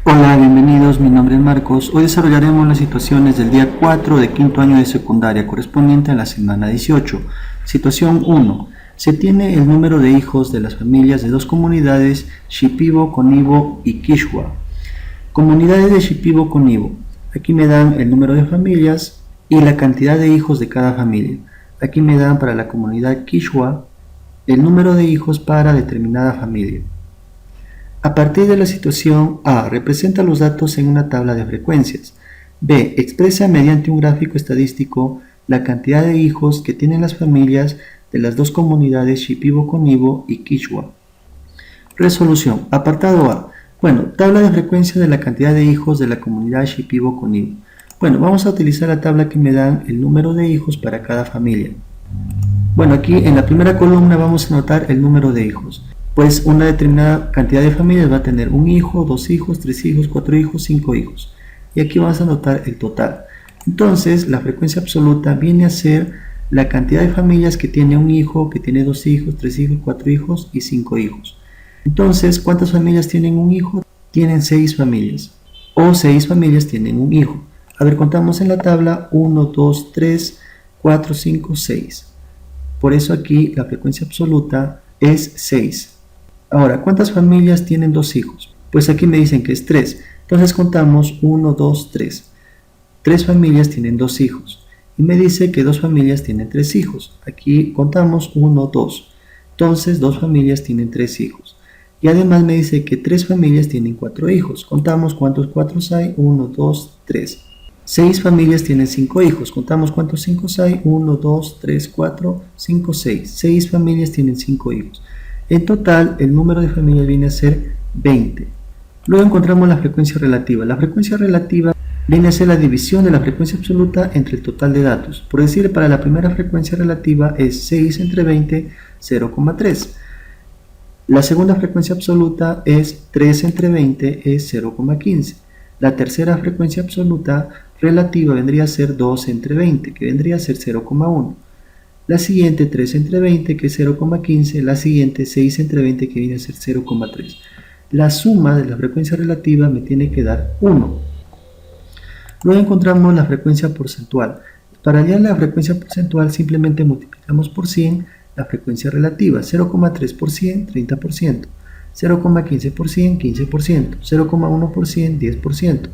Hola, bienvenidos, mi nombre es Marcos. Hoy desarrollaremos las situaciones del día 4 de quinto año de secundaria correspondiente a la semana 18. Situación 1. Se tiene el número de hijos de las familias de dos comunidades, Shipibo, Conibo y Quechua. Comunidades de Shipibo, Conibo. Aquí me dan el número de familias y la cantidad de hijos de cada familia. Aquí me dan para la comunidad Quechua el número de hijos para determinada familia. A partir de la situación A, representa los datos en una tabla de frecuencias. B, expresa mediante un gráfico estadístico la cantidad de hijos que tienen las familias de las dos comunidades Shipibo-Conibo y Quechua. Resolución. Apartado A. Bueno, tabla de frecuencia de la cantidad de hijos de la comunidad Shipibo-Conibo. Bueno, vamos a utilizar la tabla que me dan el número de hijos para cada familia. Bueno, aquí en la primera columna vamos a anotar el número de hijos. Pues una determinada cantidad de familias va a tener un hijo, dos hijos, tres hijos, cuatro hijos, cinco hijos. Y aquí vamos a anotar el total. Entonces, la frecuencia absoluta viene a ser la cantidad de familias que tiene un hijo, que tiene dos hijos, tres hijos, cuatro hijos y cinco hijos. Entonces, ¿cuántas familias tienen un hijo? Tienen 6 familias. O 6 familias tienen un hijo. A ver, contamos en la tabla 1, 2, 3, 4, 5, 6. Por eso aquí la frecuencia absoluta es 6. Ahora, ¿cuántas familias tienen dos hijos? Pues aquí me dicen que es 3. Entonces contamos 1, 2, 3. 3 familias tienen dos hijos. Y me dice que 2 familias tienen 3 hijos. Aquí contamos 1, 2. Entonces 2 familias tienen 3 hijos. Y además me dice que 3 familias tienen 4 hijos. Contamos cuántos 4 hay. 1, 2, 3. 6 familias tienen 5 hijos. Contamos cuántos 5 hay. 1, 2, 3, 4, 5, 6. 6 familias tienen 5 hijos. En total, el número de familias viene a ser 20. Luego encontramos la frecuencia relativa. La frecuencia relativa viene a ser la división de la frecuencia absoluta entre el total de datos. Por decir, para la primera frecuencia relativa es 6 entre 20, 0,3. La segunda frecuencia absoluta es 3 entre 20, es 0,15. La tercera frecuencia absoluta relativa vendría a ser 2 entre 20, que vendría a ser 0,1. La siguiente 3 entre 20, que es 0,15. La siguiente 6 entre 20, que viene a ser 0,3. La suma de la frecuencia relativa me tiene que dar 1. Luego encontramos la frecuencia porcentual. Para hallar la frecuencia porcentual simplemente multiplicamos por 100 la frecuencia relativa. 0,3 por 100, 30%. 0,15 por 100, 15%. 0,1 por 100, 10%.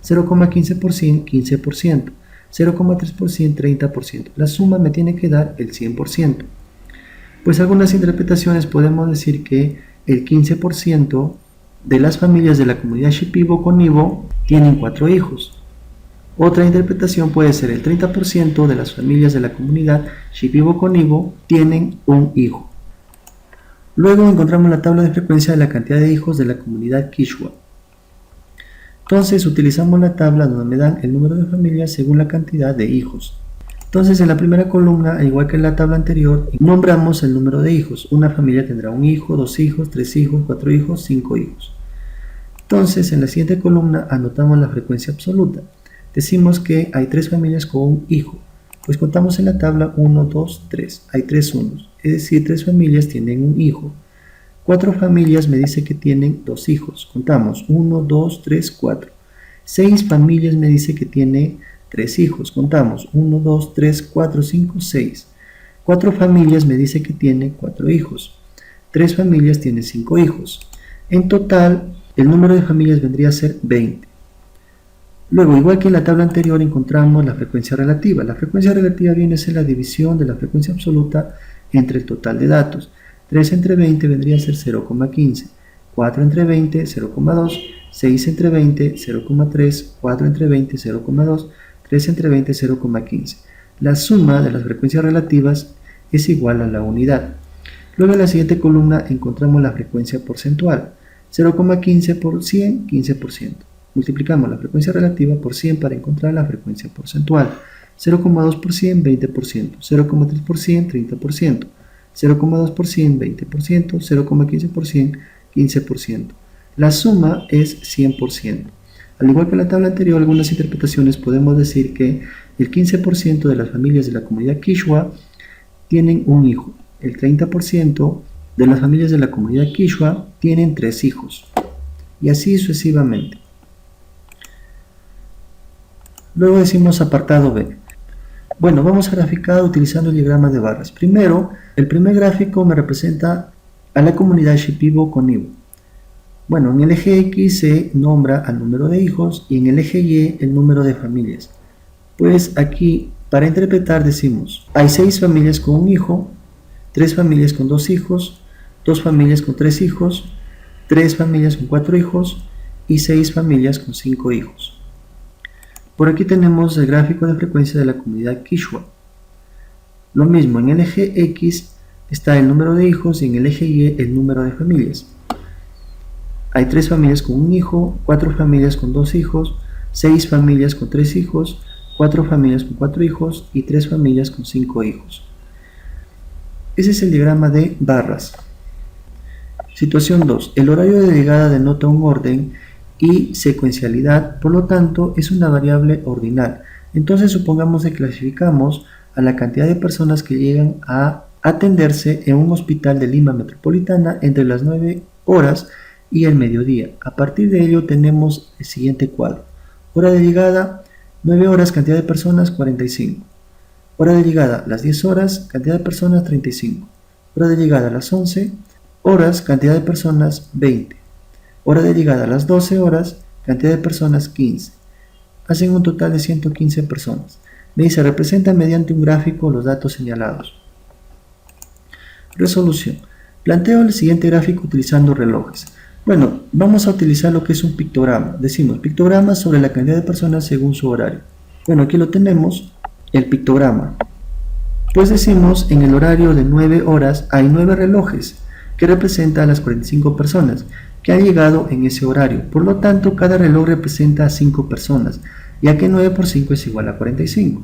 0,15 por 100, 15%. 0,3%, 30%. La suma me tiene que dar el 100%. Pues algunas interpretaciones podemos decir que el 15% de las familias de la comunidad Shipibo-Conibo tienen 4 hijos. Otra interpretación puede ser el 30% de las familias de la comunidad Shipibo-Conibo tienen un hijo. Luego encontramos la tabla de frecuencia de la cantidad de hijos de la comunidad Quechua. Entonces utilizamos la tabla donde me dan el número de familias según la cantidad de hijos. Entonces en la primera columna, al igual que en la tabla anterior, nombramos el número de hijos. Una familia tendrá un hijo, dos hijos, tres hijos, cuatro hijos, cinco hijos. Entonces en la siguiente columna anotamos la frecuencia absoluta. Decimos que hay 3 familias con un hijo. Pues contamos en la tabla 1, 2, 3. Hay 3 unos. Es decir, 3 familias tienen un hijo. 4 familias me dice que tienen 2 hijos. Contamos 1, 2, 3, 4. 6 familias me dice que tiene 3 hijos. Contamos 1, 2, 3, 4, 5, 6. 4 familias me dice que tiene 4 hijos. 3 familias tienen 5 hijos. En total, el número de familias vendría a ser 20. Luego, igual que en la tabla anterior, encontramos la frecuencia relativa. La frecuencia relativa viene a ser la división de la frecuencia absoluta entre el total de datos. 3 entre 20 vendría a ser 0,15. 4 entre 20, 0,2. 6 entre 20, 0,3. 4 entre 20, 0,2. 3 entre 20, 0,15. La suma de las frecuencias relativas es igual a la unidad. Luego en la siguiente columna encontramos la frecuencia porcentual. 0,15 por 100, 15%. Multiplicamos la frecuencia relativa por 100 para encontrar la frecuencia porcentual. 0,2 por 100, 20%. 0,3 por 100, 30%. 0,2 por 100, 20%. 0,15 por 100, 15%. La suma es 100%. Al igual que en la tabla anterior, algunas interpretaciones podemos decir que el 15% de las familias de la comunidad Quechua tienen un hijo. El 30% de las familias de la comunidad Quechua tienen 3 hijos. Y así sucesivamente. Luego decimos apartado B. Bueno, vamos a graficar utilizando el diagrama de barras. Primero, el primer gráfico me representa a la comunidad Shipibo con Ivo. Bueno, en el eje X se nombra al número de hijos y en el eje Y el número de familias. Pues aquí, para interpretar, decimos, hay 6 familias con un hijo, 3 familias con 2 hijos, 2 familias con 3 hijos, 3 familias con 4 hijos y 6 familias con 5 hijos. Por aquí tenemos el gráfico de frecuencia de la comunidad Quechua. Lo mismo, en el eje X está el número de hijos y en el eje Y el número de familias. Hay 3 familias con un hijo, 4 familias con 2 hijos, 6 familias con 3 hijos, 4 familias con 4 hijos y 3 familias con 5 hijos. Ese es el diagrama de barras. Situación 2. El horario de llegada denota un orden y secuencialidad, por lo tanto es una variable ordinal. Entonces supongamos que clasificamos a la cantidad de personas que llegan a atenderse en un hospital de Lima Metropolitana entre las 9 horas y el mediodía. A partir de ello tenemos el siguiente cuadro. Hora de llegada, 9 horas, cantidad de personas, 45. Hora de llegada, las 10 horas, cantidad de personas, 35. Hora de llegada, las 11 horas, cantidad de personas, 20. Hora de llegada a las 12 horas, cantidad de personas 15. Hacen un total de 115 personas. Me dice, representa mediante un gráfico los datos señalados. Resolución. Planteo el siguiente gráfico utilizando relojes. Bueno, vamos a utilizar lo que es un pictograma. Decimos, pictograma sobre la cantidad de personas según su horario. Bueno, aquí lo tenemos, el pictograma. Pues decimos, en el horario de 9 horas hay 9 relojes, que representa a las 45 personas que han llegado en ese horario. Por lo tanto, cada reloj representa a 5 personas, ya que 9 por 5 es igual a 45.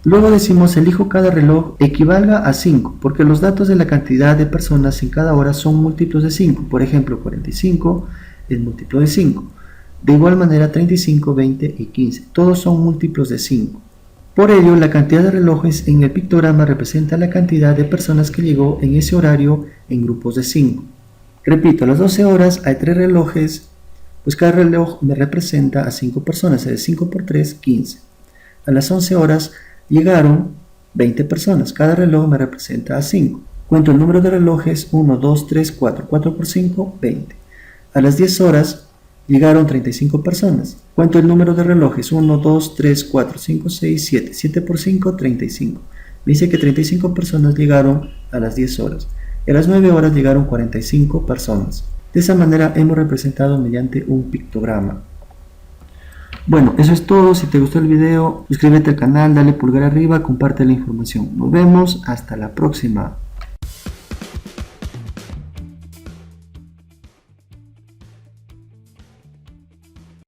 Luego decimos, elijo cada reloj equivalga a 5, porque los datos de la cantidad de personas en cada hora son múltiplos de 5. Por ejemplo, 45 es múltiplo de 5. De igual manera, 35, 20 y 15. Todos son múltiplos de 5. Por ello, la cantidad de relojes en el pictograma representa la cantidad de personas que llegó en ese horario en grupos de 5. Repito, a las 12 horas hay 3 relojes, pues cada reloj me representa a 5 personas, es de 5 por 3, 15. A las 11 horas llegaron 20 personas, cada reloj me representa a 5. Cuento el número de relojes, 1, 2, 3, 4, 4 por 5, 20. A las 10 horas llegaron 35 personas. Cuento el número de relojes, 1, 2, 3, 4, 5, 6, 7. 7 por 5, 35. Me dice que 35 personas llegaron a las 10 horas. Y a las 9 horas llegaron 45 personas. De esa manera hemos representado mediante un pictograma. Bueno, eso es todo. Si te gustó el video, suscríbete al canal, dale pulgar arriba, comparte la información. Nos vemos hasta la próxima.